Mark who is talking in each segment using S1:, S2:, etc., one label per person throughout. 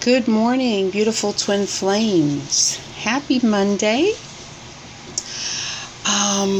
S1: Good morning, beautiful twin flames. Happy Monday.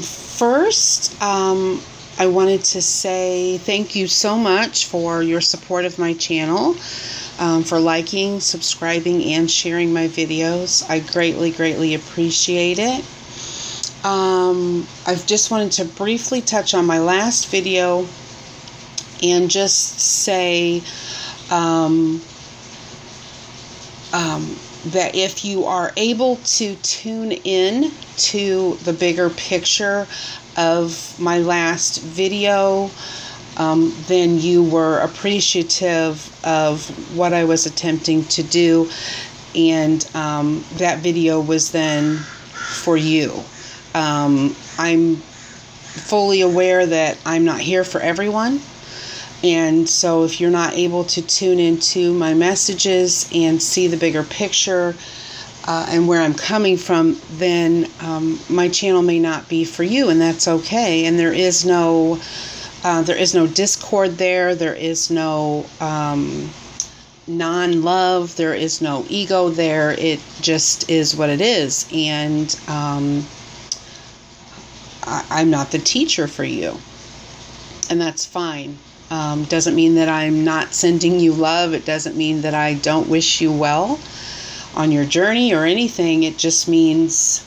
S1: First, I wanted to say thank you so much for your support of my channel, for liking, subscribing, and sharing my videos. I greatly appreciate it. I just wanted to briefly touch on my last video and just say that if you are able to tune in to the bigger picture of my last video, then you were appreciative of what I was attempting to do, and that video was then for you. I'm fully aware that I'm not here for everyone. And so if you're not able to tune into my messages and see the bigger picture and where I'm coming from, then my channel may not be for you, and that's okay. And there is no discord there. There is no non-love. There is no ego there. It just is what it is. And I'm not the teacher for you, and that's fine. Doesn't mean that I'm not sending you love. It doesn't mean that I don't wish you well on your journey or anything. It just means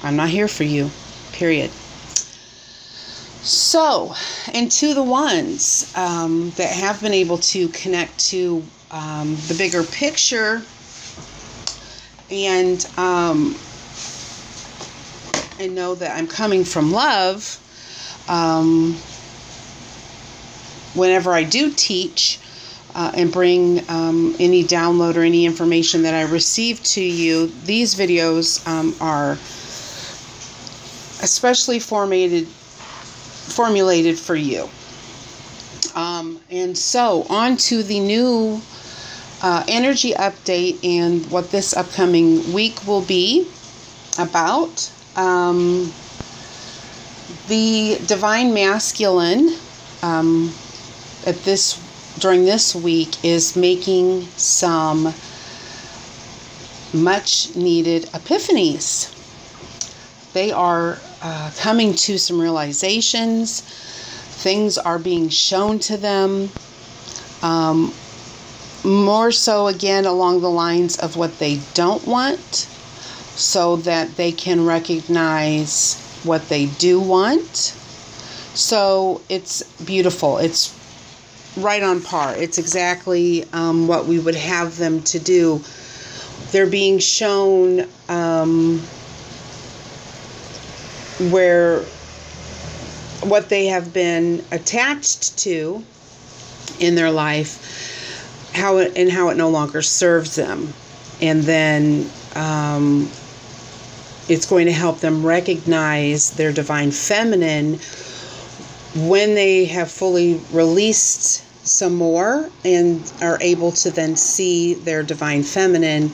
S1: I'm not here for you, period. So, and to the ones that have been able to connect to the bigger picture and know that I'm coming from love, whenever I do teach and bring any download or any information that I receive to you, these videos are especially formulated for you. And so on to the new energy update and what this upcoming week will be about. The Divine Masculine during this week is making some much needed epiphanies. They are coming to some realizations. Things are being shown to them. More so again along the lines of what they don't want, so that they can recognize what they do want. So it's beautiful. It's right on par. It's exactly what we would have them to do. They're being shown what they have been attached to in their life, how it no longer serves them, and then it's going to help them recognize their divine feminine when they have fully released some more and are able to then see their divine feminine.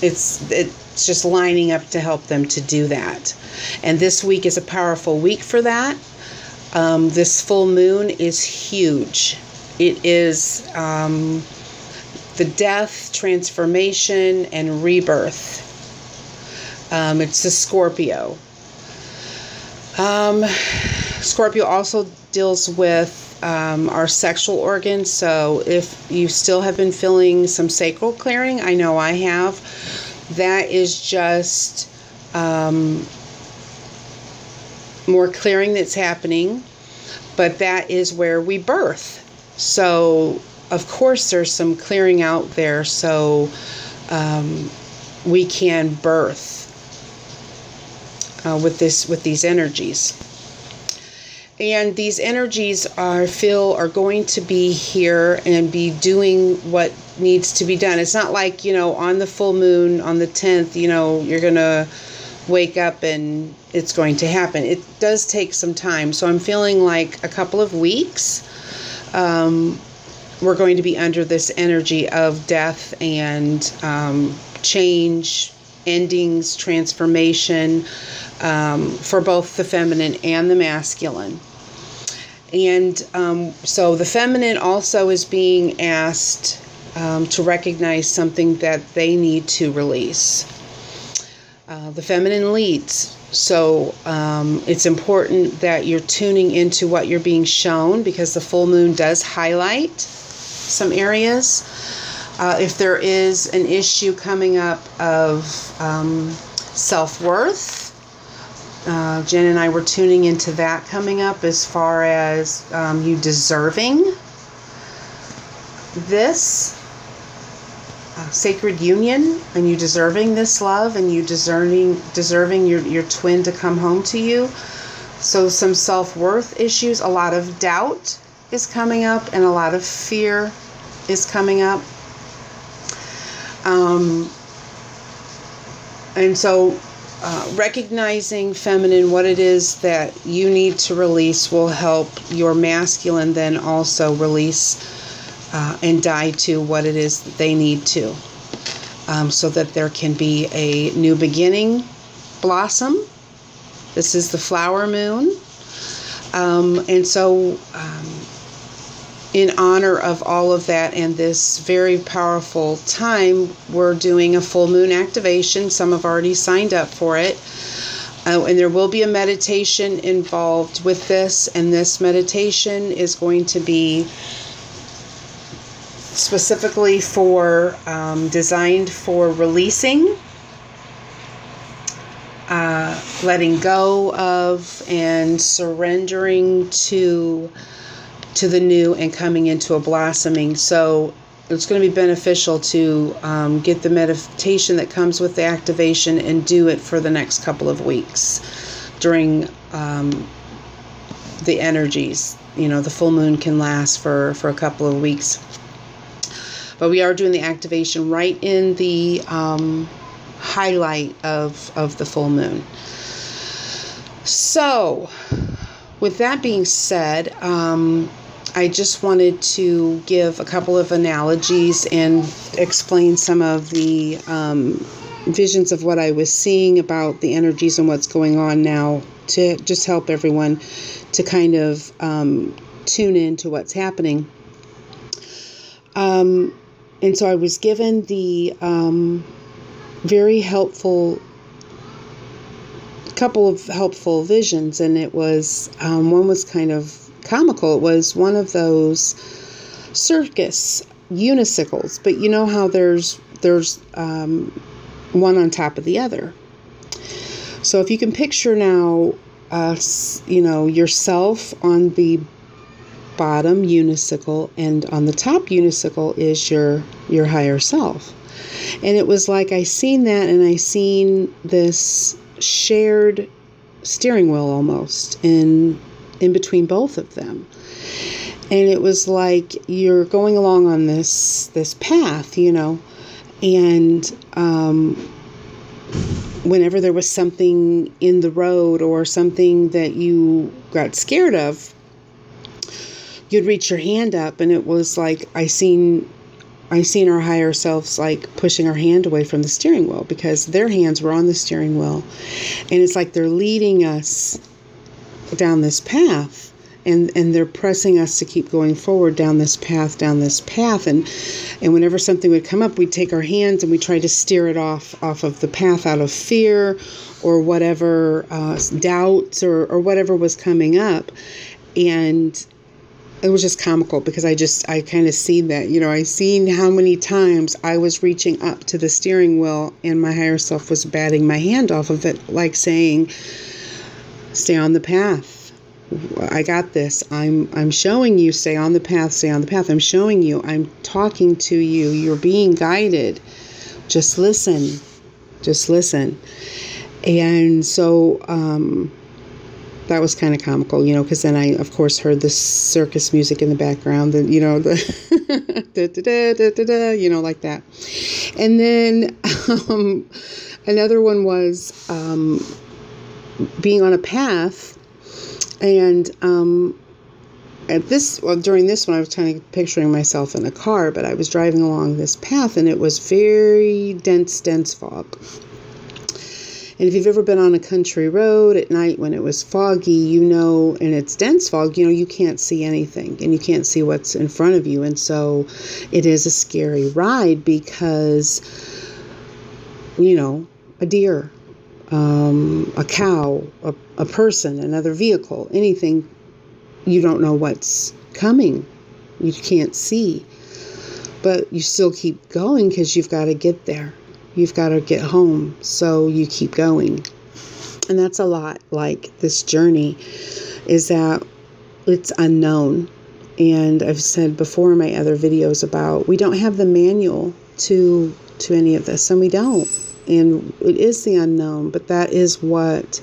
S1: It's just lining up to help them to do that. And this week is a powerful week for that. This full moon is huge. It is the death, transformation, and rebirth. It's the Scorpio. Scorpio also deals with our sexual organs. So if you still have been feeling some sacral clearing, I know I have, that is just more clearing that's happening. But that is where we birth. So of course there's some clearing out there, so we can birth with these energies. And these energies are going to be here and be doing what needs to be done. It's not like, on the full moon on the 10th, you're going to wake up and it's going to happen. It does take some time. So I'm feeling like a couple of weeks, we're going to be under this energy of death and change, endings, transformation, for both the feminine and the masculine. And so the feminine also is being asked to recognize something that they need to release. The feminine leads. So it's important that you're tuning into what you're being shown, because the full moon does highlight some areas. If there is an issue coming up of self-worth, Jen and I were tuning into that coming up, as far as you deserving this sacred union, and you deserving this love, and you deserving your twin to come home to you. So some self-worth issues, a lot of doubt is coming up, and a lot of fear is coming up. And so recognizing, feminine, what it is that you need to release will help your masculine then also release and die to what it is that they need to, so that there can be a new beginning blossom. This is the flower moon. And so in honor of all of that and this very powerful time, we're doing a full moon activation. Some have already signed up for it. And there will be a meditation involved with this. And this meditation is going to be specifically for, designed for releasing, letting go of, and surrendering to the new, and coming into a blossoming. So it's going to be beneficial to get the meditation that comes with the activation and do it for the next couple of weeks during the energies. The full moon can last for a couple of weeks. But we are doing the activation right in the highlight of the full moon. So, with that being said, I just wanted to give a couple of analogies and explain some of the visions of what I was seeing about the energies and what's going on now, to just help everyone to kind of tune in to what's happening. And so I was given the very helpful, couple of helpful visions, and it was, one was kind of comical. It was one of those circus unicycles, but you know how there's one on top of the other. So if you can picture now, yourself on the bottom unicycle, and on the top unicycle is your higher self. And it was like I seen that, and I seen this shared steering wheel almost in between both of them. And it was like you're going along on this path, and whenever there was something in the road or something that you got scared of, you'd reach your hand up, and it was like I seen our higher selves like pushing our hand away from the steering wheel, because their hands were on the steering wheel, and it's like they're leading us down this path, and they're pressing us to keep going forward down this path, and whenever something would come up, we'd take our hands and we try to steer it off of the path out of fear or whatever doubts or whatever was coming up. And it was just comical, because I kind of seen that, I seen how many times I was reaching up to the steering wheel and my higher self was batting my hand off of it, like saying, stay on the path. I got this. I'm showing you, stay on the path, stay on the path. I'm showing you, I'm talking to you. You're being guided. Just listen. And so, that was kind of comical, because then I, of course, heard the circus music in the background, and, the da-da-da-da-da-da, like that. And then another one was being on a path, and during this one, I was kind of picturing myself in a car, but I was driving along this path, and it was very dense fog. And if you've ever been on a country road at night when it was foggy, you know, and it's dense fog, you know, you can't see anything and you can't see what's in front of you. And so it is a scary ride because, you know, a deer, a cow, a person, another vehicle, anything, you don't know what's coming. You can't see. But you still keep going because you've got to get there. You've got to get home. So you keep going. And that's a lot like this journey, is that it's unknown. And I've said before in my other videos about we don't have the manual to any of this, and we don't. And it is the unknown, but that is what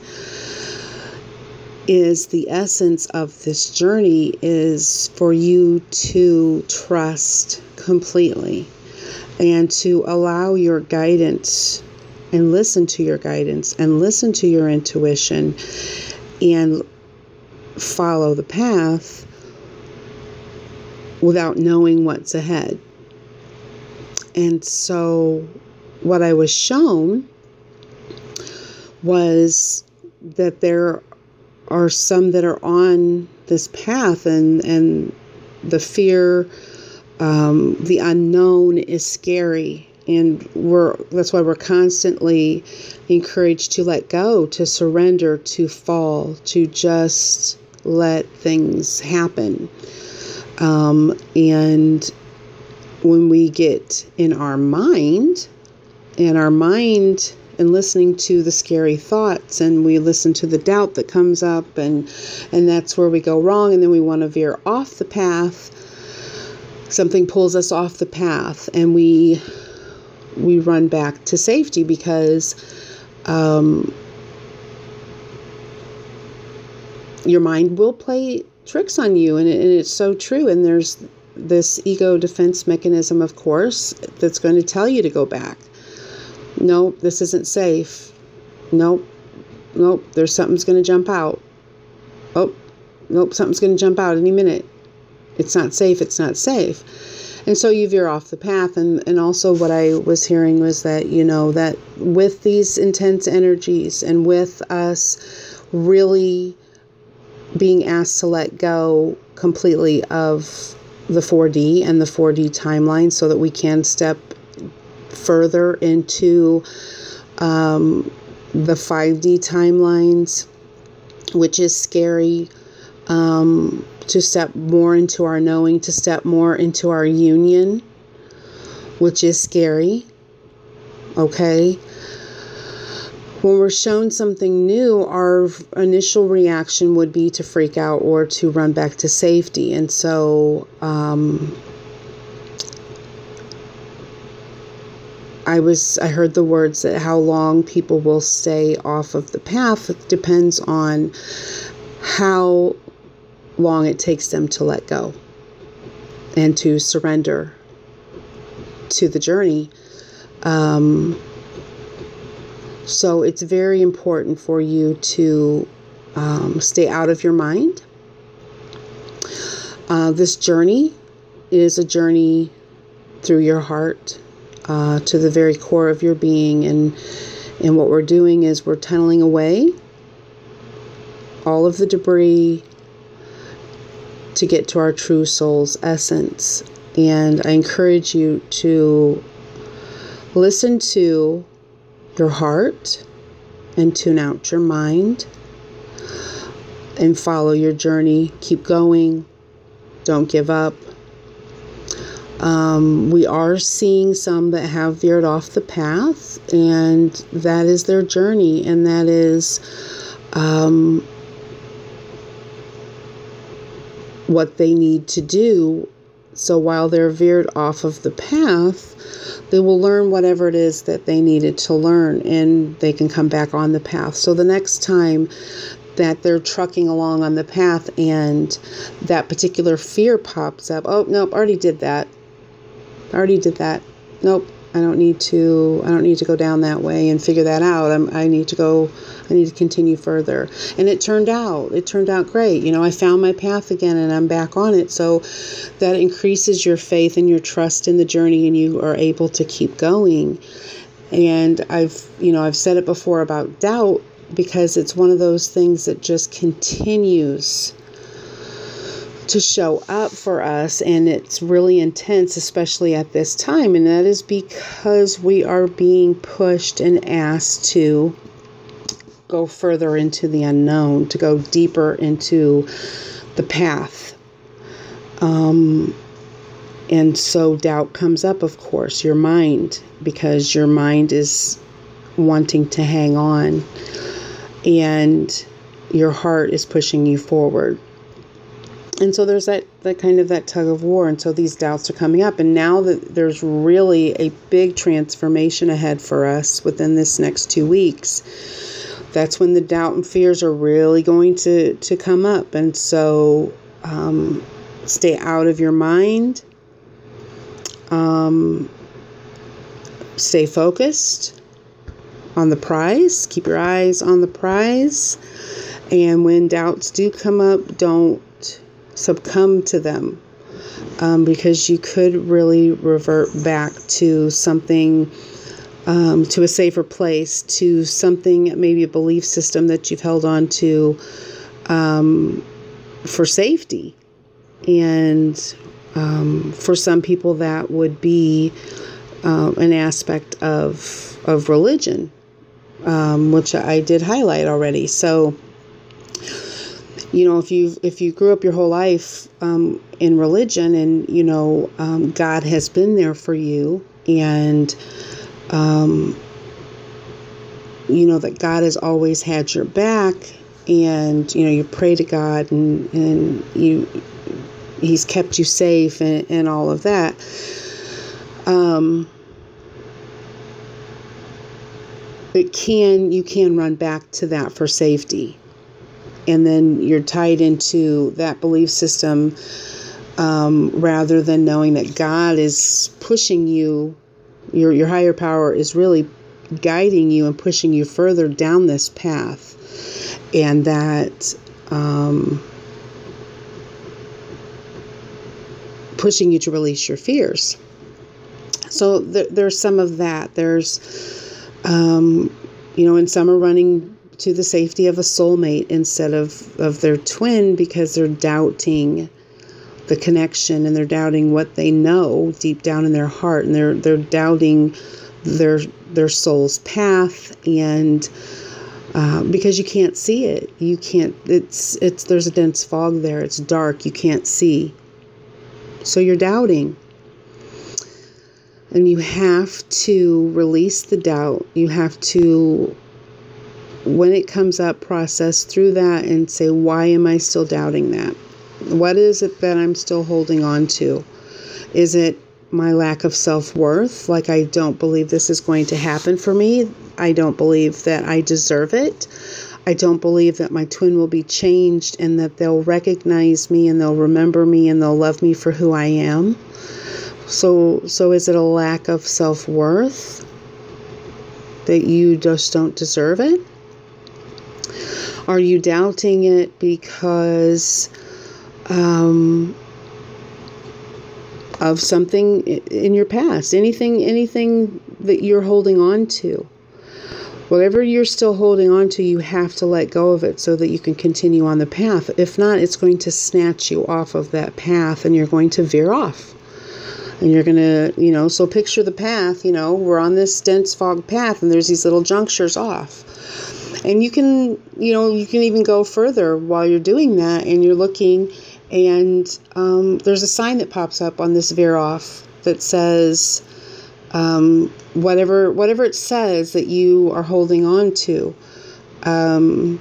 S1: is the essence of this journey, is for you to trust completely and to allow your guidance and listen to your guidance and listen to your intuition and follow the path without knowing what's ahead. And so what I was shown was that there are some that are on this path, and the fear, the unknown is scary, and that's why we're constantly encouraged to let go, to surrender, to fall, to just let things happen. And when we get in our mind, and listening to the scary thoughts, and we listen to the doubt that comes up, and that's where we go wrong, and then we want to veer off the path. Something pulls us off the path, and we run back to safety because your mind will play tricks on you, and it's so true. And there's this ego defense mechanism, of course, that's going to tell you to go back. Nope, this isn't safe. Nope, something's going to jump out. Oh, nope, something's going to jump out any minute. It's not safe, it's not safe. And so you veer off the path. And also what I was hearing was that, you know, that with these intense energies and with us really being asked to let go completely of the 4D and the 4D timeline so that we can step further into the 5D timelines, which is scary, to step more into our knowing, to step more into our union, which is scary. Okay? When we're shown something new, our initial reaction would be to freak out or to run back to safety. And so I heard the words that how long people will stay off of the path depends on how long it takes them to let go and to surrender to the journey. So it's very important for you to stay out of your mind. This journey is a journey through your heart, to the very core of your being. And what we're doing is we're tunneling away all of the debris to get to our true soul's essence. And I encourage you to listen to your heart and tune out your mind and follow your journey. Keep going. Don't give up. We are seeing some that have veered off the path, and that is their journey, and that is what they need to do. So while they're veered off of the path, they will learn whatever it is that they needed to learn, and they can come back on the path. So the next time that they're trucking along on the path and that particular fear pops up, oh, nope, already did that. Nope, I don't need to go down that way and figure that out. I need to continue further. And it turned out great. You know, I found my path again and I'm back on it. So that increases your faith and your trust in the journey, and you are able to keep going. And I've said it before about doubt, because it's one of those things that just continues to show up for us, and it's really intense, especially at this time. And that is because we are being pushed and asked to go further into the unknown, to go deeper into the path. And so doubt comes up, of course, your mind, because your mind is wanting to hang on, and your heart is pushing you forward. And so there's that kind of that tug of war. And so these doubts are coming up. And now that there's really a big transformation ahead for us within this next 2 weeks, that's when the doubt and fears are really going to come up. And so stay out of your mind. Stay focused on the prize. Keep your eyes on the prize. And when doubts do come up, don't succumb to them, because you could really revert back to something, to a safer place, to something, maybe a belief system that you've held on to for safety. And for some people that would be an aspect of religion, which I did highlight already. So if you grew up your whole life in religion, and God has been there for you, and that God has always had your back, and you pray to God, and He's kept you safe, and all of that. You can run back to that for safety. And then you're tied into that belief system, rather than knowing that God is pushing you. Your higher power is really guiding you and pushing you further down this path, and that pushing you to release your fears. So there's some of that. There's, and some are running to the safety of a soulmate instead of their twin, because they're doubting the connection, and they're doubting what they know deep down in their heart, and they're doubting their soul's path, and because you can't see it, there's a dense fog there. It's dark. You can't see, so you're doubting. And you have to release the doubt. You have to, when it comes up, process through that and say, why am I still doubting that? What is it that I'm still holding on to? Is it my lack of self-worth? Like, I don't believe this is going to happen for me. I don't believe that I deserve it. I don't believe that my twin will be changed, and that they'll recognize me, and they'll remember me, and they'll love me for who I am. So is it a lack of self-worth, that you just don't deserve it? Are you doubting it because of something in your past? Anything that you're holding on to? Whatever you're still holding on to, you have to let go of it so that you can continue on the path. If not, it's going to snatch you off of that path, and you're going to veer off. And you're going to, so picture the path, we're on this dense fog path, and there's these little junctures off. And you can even go further while you're doing that, and you're looking, and there's a sign that pops up on this veer off that says, whatever it says that you are holding on to, I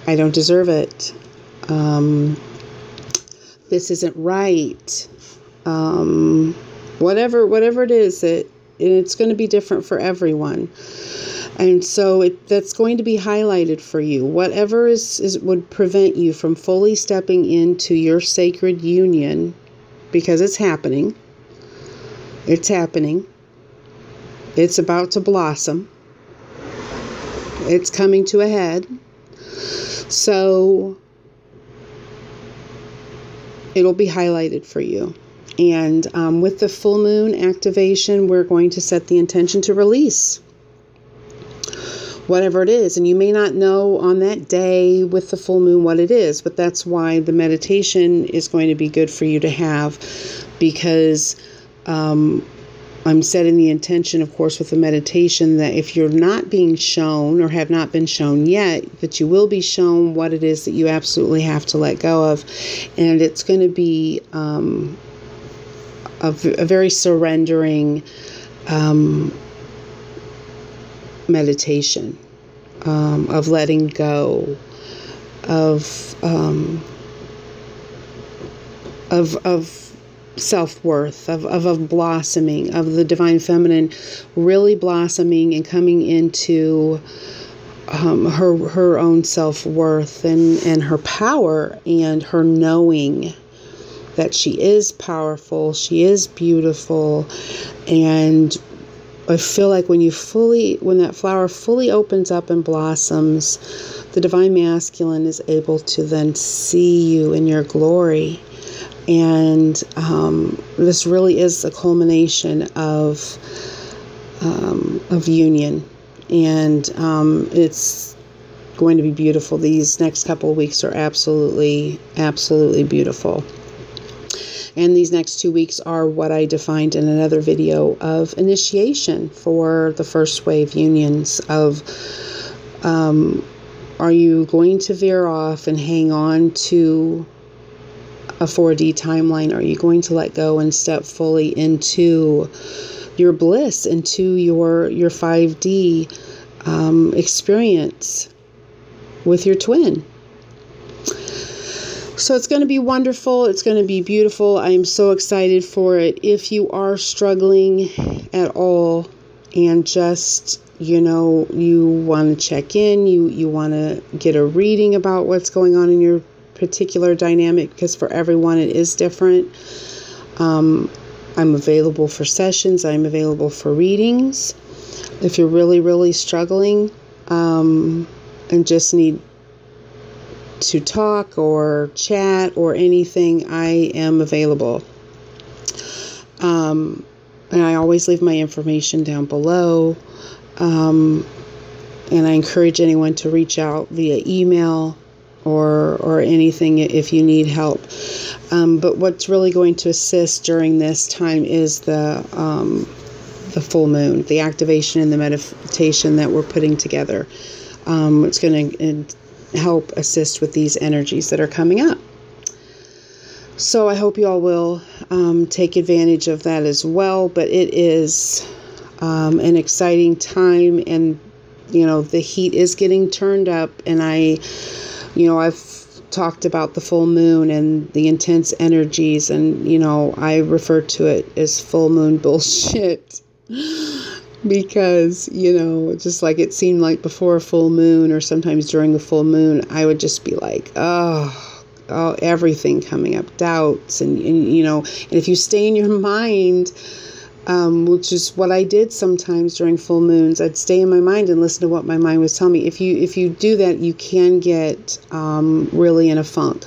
S1: don't deserve it. This isn't right. Whatever it is, it's going to be different for everyone. And so that's going to be highlighted for you. Whatever would prevent you from fully stepping into your sacred union, because it's happening. It's happening. It's about to blossom. It's coming to a head. So it'll be highlighted for you. And with the full moon activation, we're going to set the intention to release whatever it is. And you may not know on that day with the full moon what it is, but that's why the meditation is going to be good for you to have, because I'm setting the intention, of course, with the meditation that if you're not being shown or have not been shown yet, that you will be shown what it is that you absolutely have to let go of. And it's going to be a very surrendering meditation of letting go of self-worth, of blossoming, of the divine feminine really blossoming and coming into her own self-worth and her power, and her knowing that she is powerful, she is beautiful. And I feel like when that flower fully opens up and blossoms, the divine masculine is able to then see you in your glory. And this really is a culmination of union, and it's going to be beautiful. These next couple of weeks are absolutely beautiful. And these next 2 weeks are what I defined in another video of initiation for the first wave unions of, are you going to veer off and hang on to a 4D timeline? Are you going to let go and step fully into your bliss, into your 5D experience with your twin? So it's going to be wonderful. It's going to be beautiful. I am so excited for it. If you are struggling at all and just, you want to check in, you want to get a reading about what's going on in your particular dynamic, because for everyone it is different. I'm available for sessions. I'm available for readings. If you're really, really struggling and just need to talk or chat or anything, I am available. And I always leave my information down below. And I encourage anyone to reach out via email or anything if you need help. But what's really going to assist during this time is the full moon, the activation and the meditation that we're putting together. It's going to help assist with these energies that are coming up. So I hope you all will take advantage of that as well. But it is an exciting time, and the heat is getting turned up, and I've talked about the full moon and the intense energies, and I refer to it as full moon bullshit. Because, just like it seemed like before a full moon, or sometimes during a full moon, I would just be like, oh, everything coming up, doubts. And if you stay in your mind, which is what I did sometimes during full moons, I'd stay in my mind and listen to what my mind was telling me. If you do that, you can get really in a funk.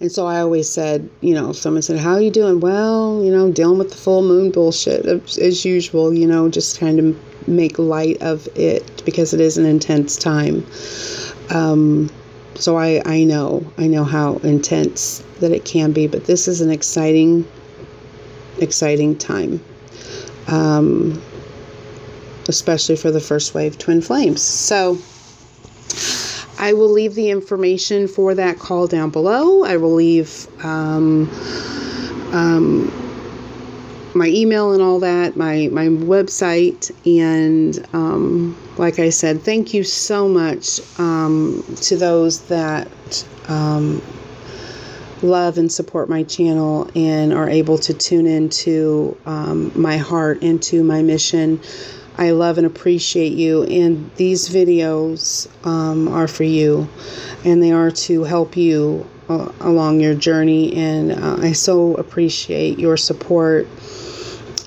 S1: And so I always said, if someone said, how are you doing? Well, dealing with the full moon bullshit as usual, just kind of make light of it, because it is an intense time. So I know how intense that it can be, but this is an exciting time, especially for the first wave twin flames. So I will leave the information for that call down below. I will leave my email and all that, my website. And like I said, thank you so much to those that love and support my channel and are able to tune into my heart, into my mission. I love and appreciate you, and these videos are for you, and they are to help you along your journey, and I so appreciate your support,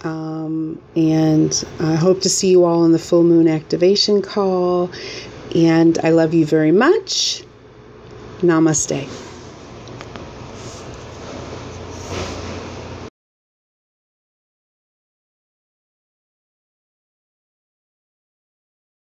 S1: and I hope to see you all on the full moon activation call, and I love you very much. Namaste.